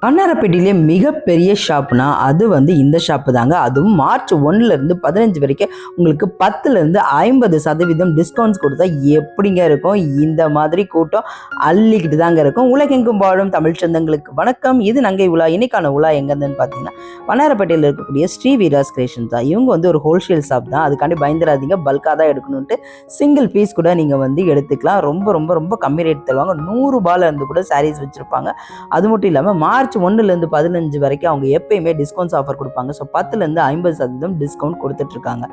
வண்ணாரப்பேட்டையிலே மிகப்பெரிய ஷாப்னா அது வந்து இந்த ஷாப்பு தாங்க. அதுவும் மார்ச் 1லேருந்து 15 வரைக்கும் உங்களுக்கு 10லேருந்து 50% டிஸ்கவுண்ட்ஸ் கொடுத்தா எப்படிங்க இருக்கும்? இந்த மாதிரி கூட்டம் அள்ளிக்கிட்டு தாங்க இருக்கும். உலகெங்கும் வாழும் தமிழ் சொந்தங்களுக்கு வணக்கம். இது நங்கை உலா. இன்னைக்கான உலா எங்கேருந்துன்னு பார்த்தீங்கன்னா வண்ணாரப்பேட்டையில் இருக்கக்கூடிய ஸ்ரீ வீராஸ் கிரியேஷன்ஸ் தான். இவங்க வந்து ஒரு ஹோல்சேல் ஷாப் தான். அதுக்காண்டி பயந்துராதீங்க, பல்காக தான் எடுக்கணுன்ட்டு சிங்கிள் பீஸ் கூட நீங்கள் வந்து எடுத்துக்கலாம். ரொம்ப ரொம்ப ரொம்ப கம்மி ரேட் தருவாங்க. 100 ரூபாயிலேருந்து கூட சாரீஸ் வச்சுருப்பாங்க. அது மட்டும் இல்லாமல் மார்ச் 1லேருந்து 15 வரைக்கும் அவங்க எப்பயுமே டிஸ்கவுண்ட்ஸ் ஆஃபர் கொடுப்பாங்க. ஸோ 10லேருந்து 50% டிஸ்கவுண்ட் கொடுத்துட்ருக்காங்க.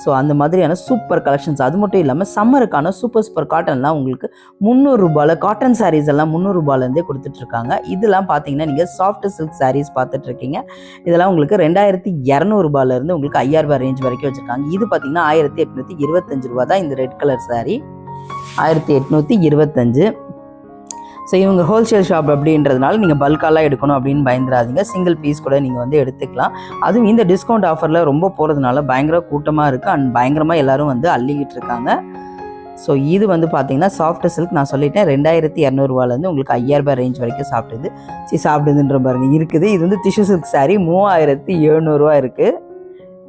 ஸோ அந்த மாதிரியான சூப்பர் கலெக்ஷன்ஸ். அது மட்டும் இல்லாமல் சம்மருக்கான சூப்பர் காட்டன்லாம் உங்களுக்கு 300 ரூபாயில், காட்டன் சாரீஸ் எல்லாம் 300 ரூபாயிலேருந்தே கொடுத்துட்ருக்காங்க. இதெல்லாம் பார்த்தீங்கன்னா நீங்கள் சாஃப்ட் சில்க் சாரீஸ் பார்த்துட்ருக்கீங்க. இதெல்லாம் உங்களுக்கு 2200 ரூபாயிலேருந்து உங்களுக்கு 5000 ரூபாய் ரேஞ்ச் வரைக்கும் வச்சுருக்காங்க. இது பார்த்தீங்கன்னா 1825 ரூபா தான் இந்த ரெட் கலர் சாரீ. 1825. ஸோ இவங்க ஹோல்சேல் ஷாப் அப்படின்றதுனால நீங்கள் பல்காலாம் எடுக்கணும் அப்படின்னு பயந்துடாதீங்க. சிங்கிள் பீஸ் கூட நீங்கள் வந்து எடுத்துக்கலாம். அதுவும் இந்த டிஸ்கவுண்ட் ஆஃபரில் ரொம்ப போகிறதுனால பயங்கர கூட்டமாக இருக்குது அண்ட் பயங்கரமாக எல்லோரும் வந்து அள்ளிக்கிட்டு இருக்காங்க. ஸோ இது வந்து பார்த்தீங்கன்னா சாஃப்ட் சில்க் நான் சொல்லிட்டேன். 2200 ரூபாயிலேருந்து உங்களுக்கு 5000 ரூபாய் ரேஞ்ச் வரைக்கும் சாப்பிடுதுன்ற பாருங்க இருக்குது. இது வந்து டிஷ்யூ சில்க் சாரீ 3700 ரூபா இருக்குது.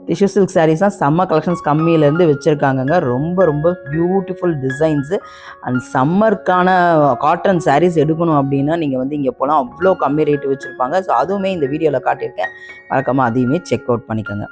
டிஷ்யூ சில்க் சாரீஸ்லாம் செம்ம கலெக்ஷன்ஸ் கம்மியிலேருந்து வச்சுருக்காங்கங்க. ரொம்ப ரொம்ப பியூட்டிஃபுல் டிசைன்ஸு அண்ட் சம்மருக்கான காட்டன் சாரீஸ் எடுக்கணும் அப்படின்னா நீங்கள் வந்து இங்கே போகலாம். அவ்வளோ கம்மி ரேட்டு வச்சுருப்பாங்க. ஸோ அதுவுமே இந்த வீடியோவில் காட்டியிருக்கேன். மறக்காமல் அதையுமே செக் அவுட் பண்ணிக்கோங்க.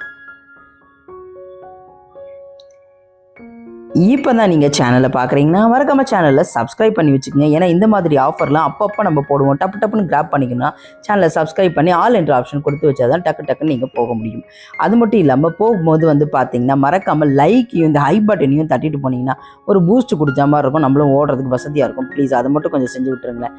இப்போ தான் நீங்கள் சேனலை பார்க்குறீங்கன்னா மறக்காமல் சேனலில் சப்ஸ்கிரைப் பண்ணி வச்சுக்கோங்க. ஏன்னா இந்த மாதிரி ஆஃபர்லாம் அப்பப்போ நம்ம போடுவோம். டப்புன்னு கிராப் பண்ணிக்கணும். சேனலை சப்ஸ்கிரைப் பண்ணி ஆல் என்ற ஆப்ஷன் கொடுத்து வச்சா தான் டக்குன்னு நீங்கள் போக முடியும். அது மட்டும் இல்லாமல் போகும்போது வந்து பார்த்தீங்கன்னா மறக்காமல் லைக்கையும் இந்த ஹை பட்டனையும் தட்டிட்டு போனீங்கன்னா ஒரு பூஸ்ட் கொடுத்த மாதிரி இருக்கும். நம்மளும் ஓடுறதுக்கு வசதியாக இருக்கும். ப்ளீஸ் அதை மட்டும் கொஞ்சம் செஞ்சு விட்டுருங்களேன்.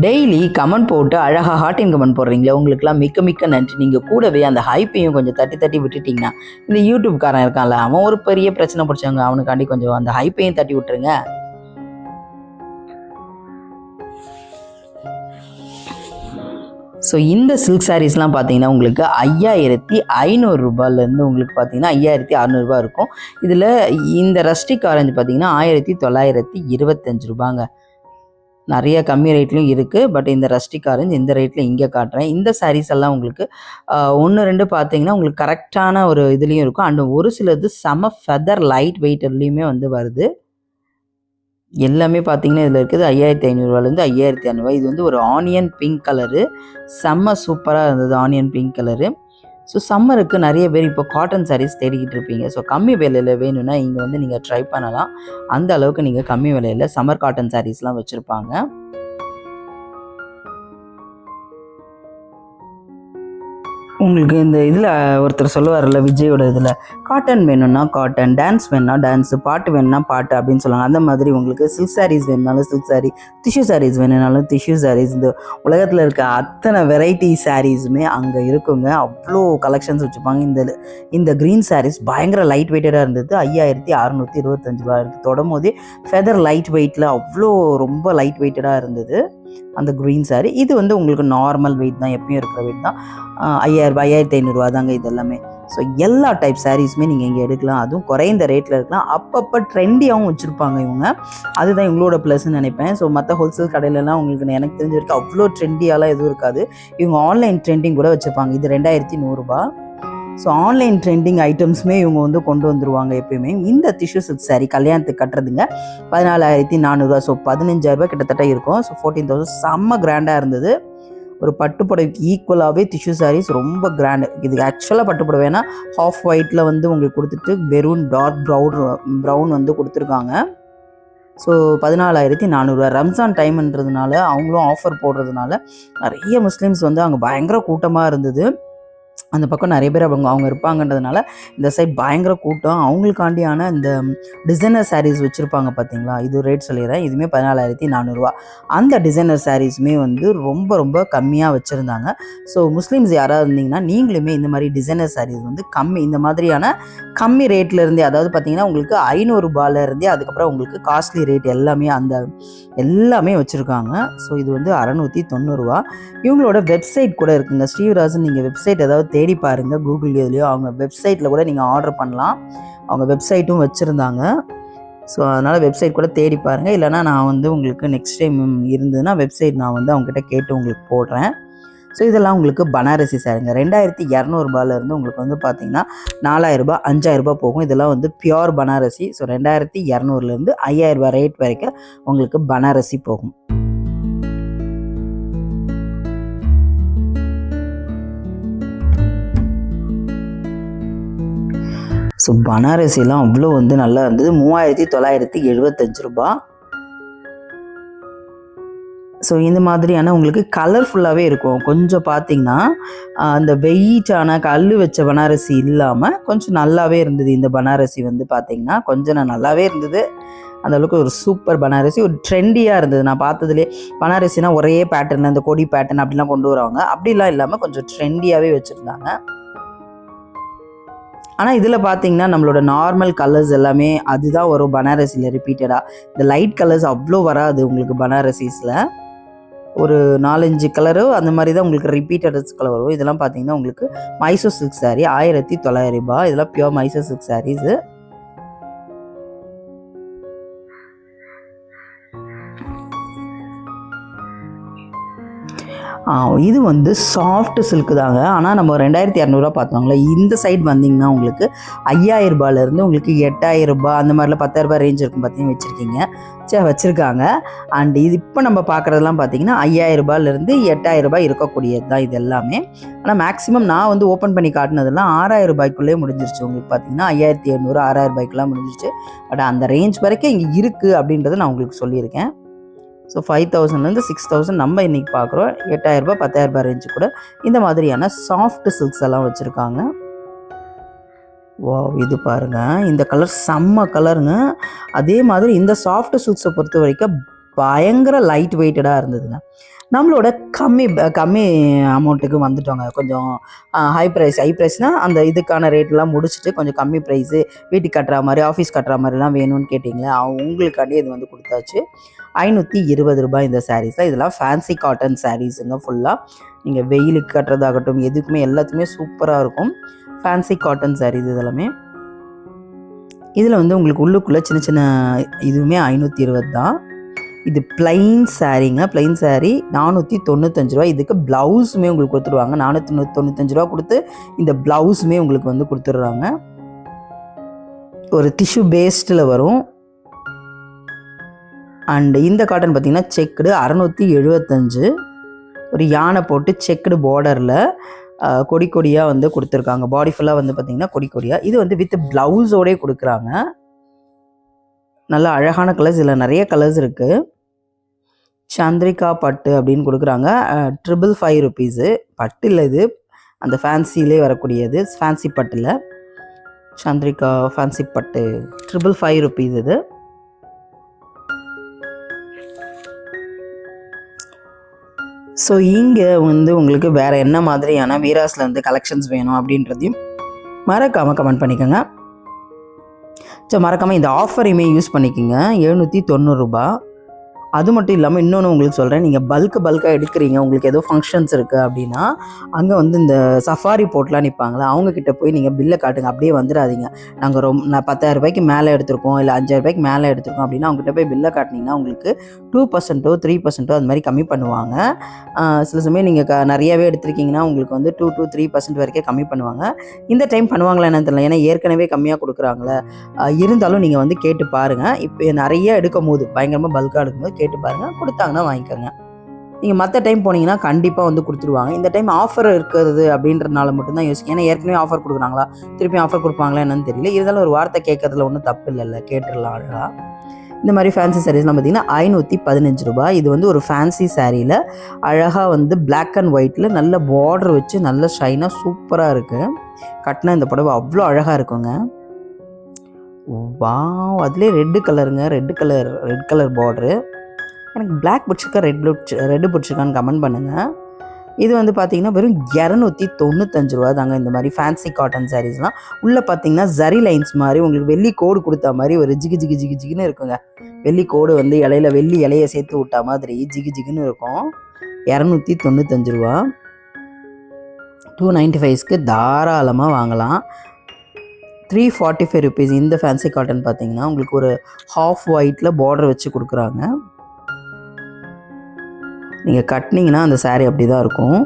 டெய்லி கமெண்ட் போட்டு அழகாக ஹார்ட்டின் கமெண்ட் போடுறீங்களே, உங்களுக்குலாம் மிக்க நன்றி. நீங்கள் கூடவே அந்த ஹைப்பையும் கொஞ்சம் தட்டி விட்டுட்டிங்கன்னா இந்த யூடியூப்காரன் இருக்கான்ல, அவன் ஒரு பெரிய பிரச்சனை பிடிச்சவங்க, அவனுக்காண்டி கொஞ்சம் அந்த ஹைப்பையும் தட்டி விட்டுருங்க. ஸோ இந்த சில்க் சாரீஸ்லாம் பார்த்தீங்கன்னா உங்களுக்கு 5500 ரூபாயிலேருந்து உங்களுக்கு பார்த்தீங்கன்னா 5600 ரூபா இருக்கும். இதில் இந்த ரஸ்டிக் ஆரஞ்சு பார்த்தீங்கன்னா 1925 ரூபாங்க. நிறைய கம்மி ரேட்லையும் இருக்குது. பட் இந்த ரஸ்டிக் ஆரஞ்சு இந்த ரேட்டில் இங்கே காட்டுறேன். இந்த சாரீஸ் எல்லாம் உங்களுக்கு 1-2 பார்த்தீங்கன்னா உங்களுக்கு கரெக்டான ஒரு இதுலேயும் இருக்கும். அண்ட் ஒரு சிலது செம ஃபெதர் லைட் வெயிட்லேயுமே வந்து வருது. எல்லாமே பார்த்தீங்கன்னா இதில் இருக்குது 5500 ரூபாயிலேருந்து 5600 இது வந்து ஒரு ஆனியன் பிங்க் கலரு. செம்ம சூப்பராக இருந்தது ஆனியன் பிங்க் கலரு. ஸோ சம்மருக்கு நிறைய பேர் இப்போ காட்டன் சாரீஸ் தேடிக்கிட்டு இருப்பீங்க. ஸோ கம்மி விலையில் வேணும்னா இங்கே வந்து நீங்கள் ட்ரை பண்ணலாம். அந்த அளவுக்கு நீங்கள் கம்மி விலையில் சம்மர் காட்டன் சாரீஸ்லாம் வச்சுருப்பாங்க. உங்களுக்கு இந்த இதில் ஒருத்தர் சொல்லுவார்ல, விஜயோட இதில் காட்டன் வேணும்னா காட்டன், டான்ஸ் வேணும்னா டான்ஸு, பாட்டு வேணும்னா பாட்டு அப்படின்னு சொல்லுவாங்க. அந்த மாதிரி உங்களுக்கு சில்க் சாரீஸ் வேணுனாலும் சில்க் சாரீ, டிஷ்யூ சாரீஸ் வேணுனாலும் டிஷ்யூ சாரீஸ், இந்த உலகத்தில் இருக்க அத்தனை வெரைட்டி சாரீஸுமே அங்கே இருக்குங்க. அவ்வளோ கலெக்ஷன்ஸ் வச்சுப்பாங்க. இந்த க்ரீன் சாரீஸ் பயங்கர லைட் வெயிட்டடாக இருந்தது. 5625 ரூபா இருக்குது. தொடரும்போதே ஃபெதர் லைட் வெயிட்டில் அவ்வளோ ரொம்ப லைட் வெயிட்டடாக இருந்தது அந்த க்ரீன் சாரீ. இது வந்து உங்களுக்கு நார்மல் வெயிட் தான், எப்பயும் இருக்கிற வெயிட் தான். 5000 ரூபாய் 5500 ரூபா தாங்க இது எல்லாமே. ஸோ எல்லா டைப் சாரீஸுமே நீங்கள் இங்கே எடுக்கலாம். அதுவும் குறைந்த ரேட்டில் இருக்கலாம். அப்பப்போ ட்ரெண்டியாகவும் வச்சுருப்பாங்க இவங்க. அதுதான் இவங்களோட ப்ளஸ்ன்னு நினைப்பேன். ஸோ மற்ற ஹோல்சேல் கடையிலலாம் உங்களுக்கு எனக்கு தெரிஞ்ச வரைக்கும் அவ்வளோ ட்ரெண்டியாலாம் எதுவும் இருக்காது. இவங்க ஆன்லைன் ட்ரெண்டிங் கூட வச்சுருப்பாங்க. இது 2100 ரூபா. ஸோ ஆன்லைன் ட்ரெண்டிங் ஐட்டம்ஸுமே இவங்க வந்து கொண்டு வந்துருவாங்க எப்பயுமே. இந்த டிஷ்யூ சில்க் சாரீ கல்யாணத்துக்கு கட்டுறதுங்க 14400 ரூபா. ஸோ 15000 ரூபா கிட்டத்தட்ட இருக்கும். ஸோ 14000. செம்ம கிராண்டாக இருந்தது. ஒரு பட்டுப்புடவைக்கு ஈக்குவலாகவே டிஷ்யூ சாரீஸ் ரொம்ப கிராண்டு. இது ஆக்சுவலாக பட்டுப்புடவைனா ஹாஃப் ஒயிட்டில் வந்து உங்களுக்கு கொடுத்துட்டு வெறும் டார்க் ப்ரௌன் வந்து கொடுத்துருக்காங்க. ஸோ 14400 ரூபா. ரம்ஜான் டைம்ன்றதுனால அவங்களும் ஆஃபர் போடுறதுனால நிறைய முஸ்லீம்ஸ் வந்து அங்கே பயங்கர கூட்டமாக இருந்தது. அந்த பக்கம் நிறைய பேர் அவங்க இருப்பாங்கன்றதுனால இந்த சைட் பயங்கர கூட்டம். அவங்களுக்காண்டியான இந்த டிசைனர் சாரீஸ் வச்சுருப்பாங்க பார்த்தீங்களா, இது ரேட் சொல்லிடுறேன். இதுவுமே 14400 ரூபா. அந்த டிசைனர் சாரீஸுமே வந்து ரொம்ப ரொம்ப கம்மியாக வச்சுருந்தாங்க. ஸோ முஸ்லீம்ஸ் யாராவது இருந்தீங்கன்னா நீங்களுமே இந்த மாதிரி டிசைனர் சாரீஸ் வந்து இந்த மாதிரியான கம்மி ரேட்டில் இருந்தே, அதாவது பார்த்தீங்கன்னா உங்களுக்கு 500 ரூபாயிலேருந்தே அதுக்கப்புறம் உங்களுக்கு காஸ்ட்லி ரேட் எல்லாமே வச்சுருக்காங்க. ஸோ இது வந்து 690 ரூபா. இவங்களோட வெப்சைட் கூட இருக்குங்க. ஸ்ரீவிராஜன் நீங்கள் வெப்சைட் ஏதாவது தேடி பாருங்கள் கூகுள் இதுலையோ, அவங்க வெப்சைட்டில் கூட நீங்கள் ஆர்டர் பண்ணலாம். அவங்க வெப்சைட்டும் வச்சுருந்தாங்க. ஸோ அதனால் வெப்சைட் கூட தேடி பாருங்கள். இல்லைனா நான் வந்து உங்களுக்கு நெக்ஸ்ட் டைம் இருந்ததுன்னா வெப்சைட் நான் வந்து அவங்ககிட்ட கேட்டு உங்களுக்கு போடுறேன். ஸோ இதெல்லாம் உங்களுக்கு பனாரசி சாரீங்க. 2200 ரூபாயிலேருந்து உங்களுக்கு வந்து பார்த்தீங்கன்னா 4000 ரூபாய் 5000 ரூபாய் போகும். இதெல்லாம் வந்து பியோர் பனாரசி. ஸோ 2200லேருந்து 5000 ரூபாய் ரேட் வரைக்கும் உங்களுக்கு பனாரசி போகும். ஸோ பனாரசிலாம் அவ்வளோ வந்து நல்லா இருந்தது. 3975 ரூபா. ஸோ இந்த மாதிரியான உங்களுக்கு கலர்ஃபுல்லாகவே இருக்கும். கொஞ்சம் பார்த்திங்கன்னா அந்த வெயிட்டான கல் வச்ச பனாரசி இல்லாமல் கொஞ்சம் நல்லாவே இருந்தது. இந்த பனாரசி வந்து பார்த்திங்கன்னா கொஞ்சம் நல்லாவே இருந்தது. அந்தளவுக்கு ஒரு சூப்பர் பனாரசி, ஒரு ட்ரெண்டியாக இருந்தது. நான் பார்த்ததுலேயே பனாரசினா ஒரே பேட்டர்ன், அந்த கொடி பேட்டர்ன் அப்படிலாம் கொண்டு வருவாங்க. அப்படிலாம் இல்லாமல் கொஞ்சம் ட்ரெண்டியாகவே வச்சுருந்தாங்க. ஆனால் இதில் பார்த்தீங்கன்னா நம்மளோட நார்மல் கலர்ஸ் எல்லாமே அதுதான் வரும் பனாரசியில் ரிப்பீட்டடாக. இந்த லைட் கலர்ஸ் அவ்வளோ வராது உங்களுக்கு பனாரசிஸில். ஒரு 4-5 கலரோ அந்த மாதிரி தான் உங்களுக்கு ரிப்பீட்டட்ஸ் கலர் வரும். இதெல்லாம் பார்த்தீங்கன்னா உங்களுக்கு மைசூர் சில்க் சாரீ 1900 ரூபாய். இதெல்லாம் பியோர் மைசூர் சில்க் சாரீஸு. இது வந்து சாஃப்ட் சில்க்கு தாங்க. ஆனால் நம்ம 2200 பார்த்தோங்களா, இந்த சைடு வந்திங்கன்னா உங்களுக்கு 5000 ரூபாயிலேருந்து உங்களுக்கு 8000 ரூபாய் அந்த மாதிரிலாம் 10000 ரூபாய் ரேஞ்ச் இருக்கும் பார்த்தீங்கன்னா வச்சுருக்காங்க. அண்ட் இது இப்போ நம்ம பார்க்குறதெல்லாம் பார்த்தீங்கன்னா 5000 ரூபாயிலேருந்து 8000 ரூபாய் இருக்கக்கூடியது தான் இது எல்லாமே. ஆனால் மேக்ஸிமம் நான் வந்து ஓப்பன் பண்ணி காட்டினதெல்லாம் 6000 ரூபாய்க்குள்ளே முடிஞ்சிருச்சு. உங்களுக்கு பார்த்தீங்கன்னா 5800 6000 ரூபாய்க்குலாம் முடிஞ்சிருச்சு. பட் அந்த ரேஞ்ச் வரைக்கும் இங்கே இருக்குது அப்படின்றத நான் உங்களுக்கு சொல்லியிருக்கேன். ஸோ 5000லேருந்து 6000 நம்ம இன்றைக்கி பார்க்குறோம். 8000 ரூபாய் 10000 ரூபாய் ரேஞ்சு கூட இந்த மாதிரியான சாஃப்ட் சில்க்ஸ் எல்லாம் வச்சுருக்காங்க. வாவ், இது பாருங்கள், இந்த கலர் செம்ம கலருங்க. அதே மாதிரி இந்த சாஃப்ட் சில்க்ஸை பொறுத்த வரைக்கும் பயங்கர லைட் வெயிட்டடாக இருந்ததுங்க. நம்மளோட கம்மி அமௌண்ட்டுக்கு வந்துட்டோங்க. கொஞ்சம் ஹை ப்ரைஸ்னால் அந்த இதுக்கான ரேட்லாம் முடிச்சுட்டு கொஞ்சம் கம்மி ப்ரைஸு, வீட்டுக்கு கட்டுற மாதிரி ஆஃபீஸ் கட்டுற மாதிரிலாம் வேணும்னு கேட்டிங்களே, உங்களுக்காண்டி இது வந்து கொடுத்தாச்சு. 520 ரூபாய் இந்த சாரீஸில். இதெல்லாம் ஃபேன்சி காட்டன் சாரீஸுங்க. ஃபுல்லாக நீங்கள் வெயிலுக்கு கட்டுறதாகட்டும் எதுக்குமே எல்லாத்துக்குமே சூப்பராக இருக்கும். ஃபேன்சி காட்டன் சாரீஸ் இதெல்லாமே. இதில் வந்து உங்களுக்கு உள்ளுக்குள்ளே சின்ன சின்ன இதுவுமே 520 தான். இது பிளைன் சாரீங்க. பிளைன் சாரீ 495 ரூபா. இதுக்கு ப்ளவுஸுமே உங்களுக்கு கொடுத்துருவாங்க. 495 ரூபா கொடுத்து இந்த ப்ளவுஸுமே உங்களுக்கு வந்து கொடுத்துட்றாங்க. ஒரு டிஷ்யூ பேஸ்டில் வரும். அண்டு இந்த காட்டன் பார்த்திங்கன்னா செக்குடு 675. ஒரு யானை போட்டு செக்குடு பார்டரில் கொடியாக வந்து கொடுத்துருக்காங்க. பாடி ஃபுல்லாக வந்து பார்த்திங்கன்னா கொடியாக. இது வந்து வித் ப்ளவுஸோடே கொடுக்குறாங்க. நல்ல அழகான கலர்ஸ். இதில் நிறைய கலர்ஸ் இருக்குது. சந்திரிகா பட்டு அப்படின்னு கொடுக்குறாங்க. 555 ருபீஸு. பட்டு இல்லை, இது அந்த ஃபேன்சிலே வரக்கூடியது. ஃபேன்சி பட்டில் சந்திரிகா ஃபேன்சி பட்டு 555 ருபீஸ் இது. ஸோ இங்கே வந்து உங்களுக்கு வேறு என்ன மாதிரியான வீராஸில் வந்து கலெக்ஷன்ஸ் வேணும் அப்படின்றதையும் மறக்காமல் கமெண்ட் பண்ணிக்கோங்க. ஸோ மறக்காமல் இந்த ஆஃபரையுமே யூஸ் பண்ணிக்கோங்க. 790 ரூபா. அது மட்டும் இல்லாமல் இன்னொன்று உங்களுக்கு சொல்கிறேன். நீங்கள் பல்காக எடுக்கிறீங்க, உங்களுக்கு ஏதோ ஃபங்க்ஷன்ஸ் இருக்குது அப்படின்னா அங்கே வந்து இந்த சஃபாரி போட்லாம் நிற்பாங்களா, அவங்கக்கிட்ட போய் நீங்கள் பில்லை காட்டுங்க. அப்படியே வந்துடாதீங்க. நான் 10,000 ரூபாய்க்கு மேலே எடுத்திருக்கோம், இல்லை 5000 ரூபாய்க்கு மேலே எடுத்திருக்கோம் அப்படின்னா அவங்ககிட்ட போய் பில்லை காட்டினீங்கன்னா உங்களுக்கு 2% 3% அது மாதிரி கம்மி பண்ணுவாங்க. சில சமயம் நீங்கள் நிறையவே எடுத்திருக்கீங்கன்னா உங்களுக்கு வந்து 2 to 3% வரைக்கும் கம்மி பண்ணுவாங்க. இந்த டைம் பண்ணுவாங்களா என்னன்னு தெரியல, ஏன்னா ஏற்கனவே கம்மியாக கொடுக்குறாங்களே. இருந்தாலும் நீங்கள் வந்து கேட்டு பாருங்கள். இப்போ நிறைய எடுக்கும் போது பயங்கரமாக பல்காக எடுக்கும்போது கேட்டு பாருங்கள். கொடுத்தாங்கன்னா வாங்கிக்கோங்க. நீங்கள் மற்ற டைம் போனீங்கன்னா கண்டிப்பாக வந்து கொடுத்துருவாங்க. இந்த டைம் ஆஃபர் இருக்கிறது அப்படின்றதுனால மட்டும்தான் யோசிக்க. ஏன்னா ஏற்கனவே ஆஃபர் கொடுக்குறாங்களா, திருப்பி ஆஃபர் கொடுப்பாங்களா என்னன்னு தெரியல. இருந்தாலும் ஒரு வார்த்தை கேட்கறதுல ஒன்றும் தப்பு இல்லைல்ல, கேட்டுடலாம் அழகாக. இந்த மாதிரி ஃபேன்சி சாரீஸ்லாம் பார்த்திங்கன்னா 515 ரூபாய். இது வந்து ஒரு ஃபேன்சி சாரியில் அழகாக வந்து பிளாக் அண்ட் ஒயிட்டில் நல்ல பார்டர் வச்சு நல்ல ஷைனாக சூப்பராக இருக்குது. கட்டினா இந்த புடவை அவ்வளோ அழகாக இருக்குங்க. வாவ், அதுலேயே ரெட் கலர் பார்டரு. எனக்கு பிளாக் பிடிச்சிருக்கா ரெட்டு பிடிச்சிருக்கான்னு கமெண்ட் பண்ணுங்கள். இது வந்து பார்த்திங்கன்னா வெறும் 295 ரூபா தாங்க. இந்த மாதிரி ஃபேன்சி காட்டன் சாரீஸ்லாம் உள்ளே பார்த்திங்கன்னா ஜரி லைன்ஸ் மாதிரி உங்களுக்கு வெள்ளி கோடு கொடுத்தா மாதிரி ஒரு ஜிகுன்னு இருக்குங்க. வெள்ளி கோடு வந்து வெள்ளி இலையை சேர்த்து விட்டா மாதிரி ஜிகுன்னு இருக்கும். 295 ரூபா. 295க்கு தாராளமாக வாங்கலாம். 345 ருபீஸ். இந்த ஃபேன்சி காட்டன் பார்த்திங்கன்னா உங்களுக்கு ஒரு ஹாஃப் ஒயிட்டில் பார்டர் வச்சு கொடுக்குறாங்க. நீங்கள் கட்டினீங்கன்னா அந்த சாரீ அப்படி தான் இருக்கும்.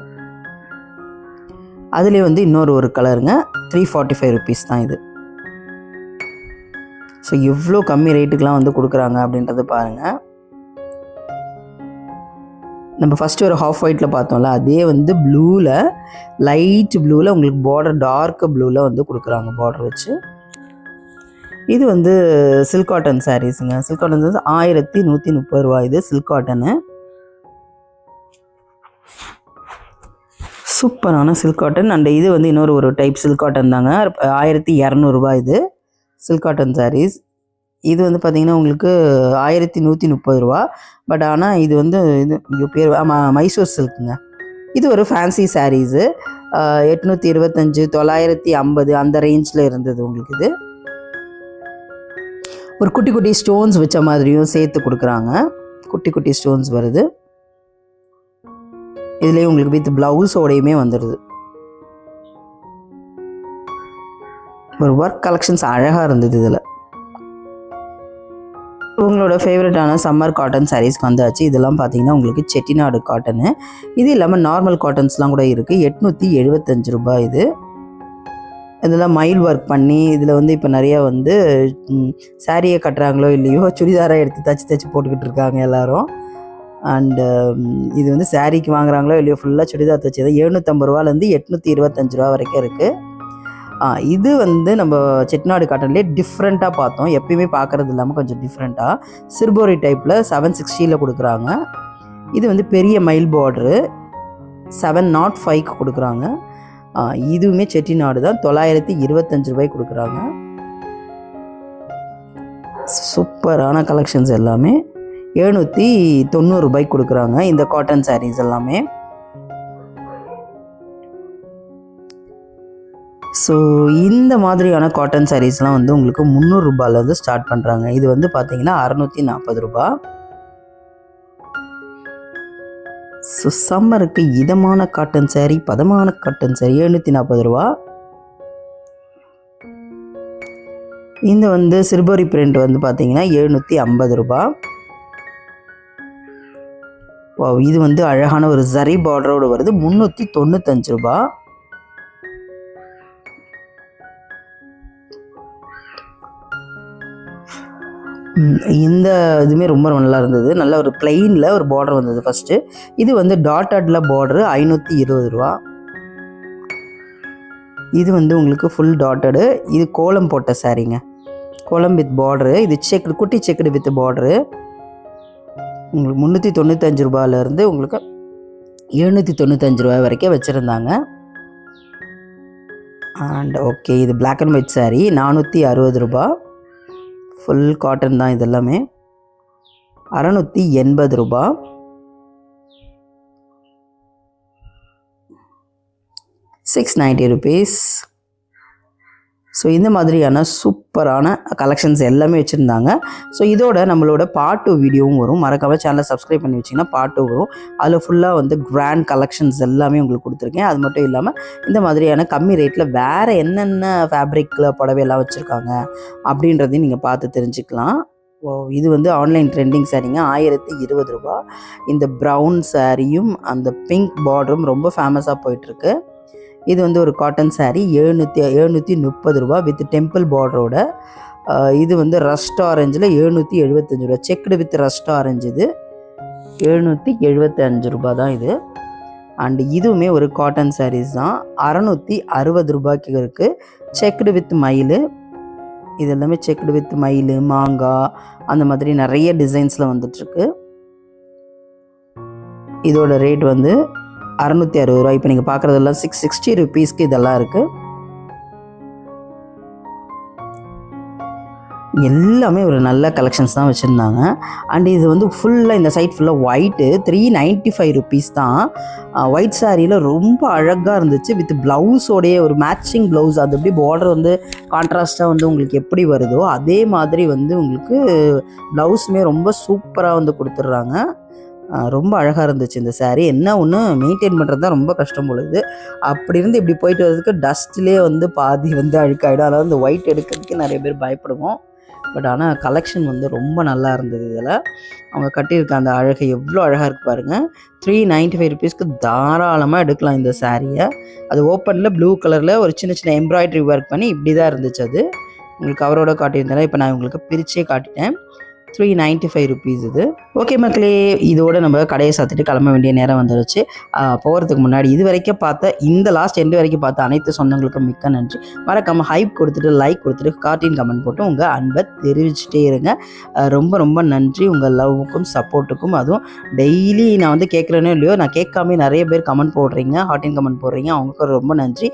அதுலேயே வந்து ஒரு கலருங்க 345 ருபீஸ் தான் இது. ஸோ எவ்வளோ கம்மி ரேட்டுக்கெலாம் வந்து கொடுக்குறாங்க அப்படின்றத பாருங்கள். நம்ம ஃபஸ்ட்டு ஒரு ஹாஃப் ஒயிட்டில் பார்த்தோம்ல, அதே வந்து ப்ளூவில், லைட் ப்ளூவில் உங்களுக்கு பார்டர் டார்க் ப்ளூவில் வந்து கொடுக்குறாங்க பார்டர் வச்சு. இது வந்து சில்க் காட்டன் சாரீஸுங்க. சில்க் காட்டன் வந்து 1130 ரூபா இது சில்க் காட்டனு. சூப்பரான சில்க் காட்டன். அண்ட் இது வந்து ஒரு டைப் சில்க் காட்டன் தாங்க. 1200 ரூபா இது சில்க் காட்டன் சாரீஸ். இது வந்து பார்த்திங்கன்னா உங்களுக்கு 1130 ரூபா. பட் ஆனால் இது வந்து இது பேர் மைசூர் சில்க்குங்க. இது ஒரு ஃபேன்சி சாரீஸு. 825 950 அந்த ரேஞ்சில் இருந்தது உங்களுக்கு. இது ஒரு குட்டி குட்டி ஸ்டோன்ஸ் வச்ச மாதிரியும் சேர்த்து கொடுக்குறாங்க. குட்டி குட்டி ஸ்டோன்ஸ் வருது. இதுலேயே உங்களுக்கு வித் ப்ளவுஸோடையுமே வந்துடுது. ஒரு ஒர்க் கலெக்ஷன்ஸ் அழகாக இருந்தது. இதில் உங்களோட ஃபேவரட்டான சம்மர் காட்டன் சாரீஸ்க்கு வந்தாச்சு. இதெல்லாம் பார்த்தீங்கன்னா உங்களுக்கு செட்டிநாடு காட்டனு. இது இல்லாமல் நார்மல் காட்டன்ஸ்லாம் கூட இருக்குது. 875 ரூபாய் இது. இதெல்லாம் மயில் ஒர்க் பண்ணி இதில் வந்து இப்போ நிறையா வந்து சாரியை கட்டுறாங்களோ இல்லையோ சுடிதாராக எடுத்து தச்சு போட்டுக்கிட்டு இருக்காங்க எல்லோரும். அண்டு இது வந்து சாரீக்கு வாங்குறாங்களோ இல்லையோ ஃபுல்லாக சுடிதார் தச்சு தான் 750 ரூபாலேருந்து 825 ரூபா வரைக்கும் இருக்குது. இது வந்து நம்ம செட்டிநாடு காட்டன்லேயே டிஃப்ரெண்ட்டாக பார்த்தோம். எப்பயுமே பார்க்குறது இல்லாமல் கொஞ்சம் டிஃப்ரெண்ட்டாக சிர்போரி டைப்பில் 760 கொடுக்குறாங்க. இது வந்து பெரிய மயில் பார்டரு 705க்கு கொடுக்குறாங்க. இதுவுமே செட்டிநாடு தான். 925 ரூபாய்க்கு கொடுக்குறாங்க. சூப்பரான கலெக்ஷன்ஸ் எல்லாமே 790 ரூபாய்க்கு கொடுக்குறாங்க இந்த காட்டன் சாரீஸ் எல்லாமே. ஸோ இந்த மாதிரியான காட்டன் சாரீஸ்லாம் வந்து உங்களுக்கு 300 ரூபாயிலேருந்து ஸ்டார்ட் பண்ணுறாங்க. இது வந்து பார்த்தீங்கன்னா 640 ரூபா. ஸோ சம்மருக்கு இதமான காட்டன் சாரீ, பதமான காட்டன் சாரீ 740 ரூபா. இந்த வந்து சிர்போரி பிரிண்ட் வந்து பார்த்தீங்கன்னா 750 ரூபா. இது வந்து அழகான ஒரு ஜரி பார்டரோடு வருது 395 ரூபா. இந்த இதுவுமே ரொம்ப நல்லா இருந்தது. நல்ல ஒரு பிளெயினில் ஒரு பார்டர் வந்தது ஃபஸ்ட்டு. இது வந்து டாட்டடில் பார்டரு 520 ரூபா. இது வந்து உங்களுக்கு ஃபுல் டாட்டடு. இது கோலம் போட்ட சாரீங்க. கோலம் வித் பார்டரு. இது செக்குடு, குட்டி செக்குடு வித் பார்டரு. உங்களுக்கு 395 ரூபாயிலேருந்து உங்களுக்கு 795 ரூபாய் வரைக்கும் வச்சுருந்தாங்க. அண்ட் ஓகே, இது பிளாக் அண்ட் ஒயிட் சாரீ 460 ரூபா. ஃபுல் காட்டன் தான் இதெல்லாமே. 680 ரூபா. ₹690. ஸோ இந்த மாதிரியான சூப்பரான கலெக்ஷன்ஸ் எல்லாமே வச்சுருந்தாங்க. ஸோ இதோட நம்மளோட பார்ட் 2 வீடியோவும் வரும். மறக்காமல் சேனலை சப்ஸ்கிரைப் பண்ணி வச்சிங்கன்னா பார்ட் 2 வரும். அதில் ஃபுல்லாக வந்து கிராண்ட் கலெக்ஷன்ஸ் எல்லாமே உங்களுக்கு கொடுத்துருக்கேன். அது மட்டும் இல்லாமல் இந்த மாதிரியான கம்மி ரேட்டில் வேறு என்னென்ன ஃபேப்ரிக்கில் புடவையெல்லாம் வச்சுருக்காங்க அப்படின்றதையும் நீங்கள் பார்த்து தெரிஞ்சுக்கலாம். இது வந்து ஆன்லைன் ட்ரெண்டிங் சாரீங்க. 1020 ரூபா. இந்த ப்ரௌன் சாரியும் அந்த பிங்க் பார்டரும் ரொம்ப ஃபேமஸாக போயிட்டுருக்கு. இது வந்து ஒரு காட்டன் சாரீ 730 ரூபா வித் டெம்பிள் பார்டரோட. இது வந்து ரஸ்ட் ஆரஞ்சில் 775 ரூபா. Checked with rust orange. இது 775 ரூபா தான் இது. அண்டு இதுவுமே ஒரு காட்டன் சாரீஸ் தான். 660 ரூபாய்க்கு இருக்குது. செக்குடு வித் மயில். இது எல்லாமே செக்குடு வித் மயில், மாங்காய் அந்த மாதிரி நிறைய டிசைன்ஸில் வந்துட்டுருக்கு. இதோட ரேட் வந்து 660 ரூபா. இப்போ நீங்கள் பார்க்குறதெல்லாம் 660 ருபீஸ்க்கு இதெல்லாம் இருக்குது. எல்லாமே ஒரு நல்ல கலெக்ஷன்ஸ் தான் வச்சுருந்தாங்க. அண்ட் இது வந்து ஃபுல்லாக இந்த சைட் ஃபுல்லாக ஒயிட்டு 395 ருபீஸ் தான். ஒயிட் சாரியில் ரொம்ப அழகாக இருந்துச்சு. வித் ப்ளவுஸோடைய ஒரு மேட்சிங் ப்ளவுஸ். அது எப்படி பார்டர் வந்து கான்ட்ராஸ்ட்டாக வந்து உங்களுக்கு எப்படி வருதோ அதே மாதிரி வந்து உங்களுக்கு ப்ளவுஸுமே ரொம்ப சூப்பராக வந்து கொடுத்துட்றாங்க. ரொம்ப அழகாக இருந்துச்சு இந்த சாரீ. என்ன ஒன்று மெயின்டைன் பண்ணுறது தான் ரொம்ப கஷ்டம் பொழுது. அப்படி இருந்து இப்படி போயிட்டு வரதுக்கு டஸ்ட்லேயே வந்து பாதி வந்து அழுக்காயிடும். அதாவது இந்த ஒயிட் எடுக்கிறதுக்கு நிறைய பேர் பயப்படுவோம். பட் ஆனால் கலெக்ஷன் வந்து ரொம்ப நல்லா இருந்தது. இதில் அவங்க கட்டியிருக்க அந்த அழகு எவ்வளோ அழகாக இருக்குது பாருங்கள். 395 ருபீஸ்க்கு தாராளமாக எடுக்கலாம் இந்த சாரியை. அது ஓப்பனில் ப்ளூ கலரில் ஒரு சின்ன சின்ன எம்ப்ராய்டரி ஒர்க் பண்ணி இப்படி தான் இருந்துச்சு. அது உங்களுக்கு கவரோட காட்டியிருந்தேன். இப்போ நான் உங்களுக்கு பிரிச்சே காட்டிட்டேன். 395 ருபீஸ் இது. ஓகே மக்களே, இதோட நம்ம கடையை சாத்திட்டு கிளம்ப வேண்டிய நேரம் வந்துருச்சு. போகிறதுக்கு முன்னாடி இது வரைக்கும் பார்த்த இந்த லாஸ்ட் எண்டு வரைக்கும் பார்த்த அனைத்து சொந்தங்களுக்கும் மிக்க நன்றி. மறக்காமல் ஹைப் கொடுத்துட்டு லைக் கொடுத்துட்டு கார்ட்டூன் கமெண்ட் போட்டு உங்கள் அன்பை தெரிவிச்சுட்டே இருங்க. ரொம்ப ரொம்ப நன்றி உங்கள் லவ்வுக்கும் சப்போர்ட்டுக்கும். அதுவும் டெய்லி நான் வந்து கேட்குறேனோ இல்லையோ, நான் கேட்காம நிறைய பேர் கமெண்ட் போடுறீங்க, ஹார்ட்டின் கமெண்ட் போடுறீங்க. அவங்களுக்கு ரொம்ப நன்றி.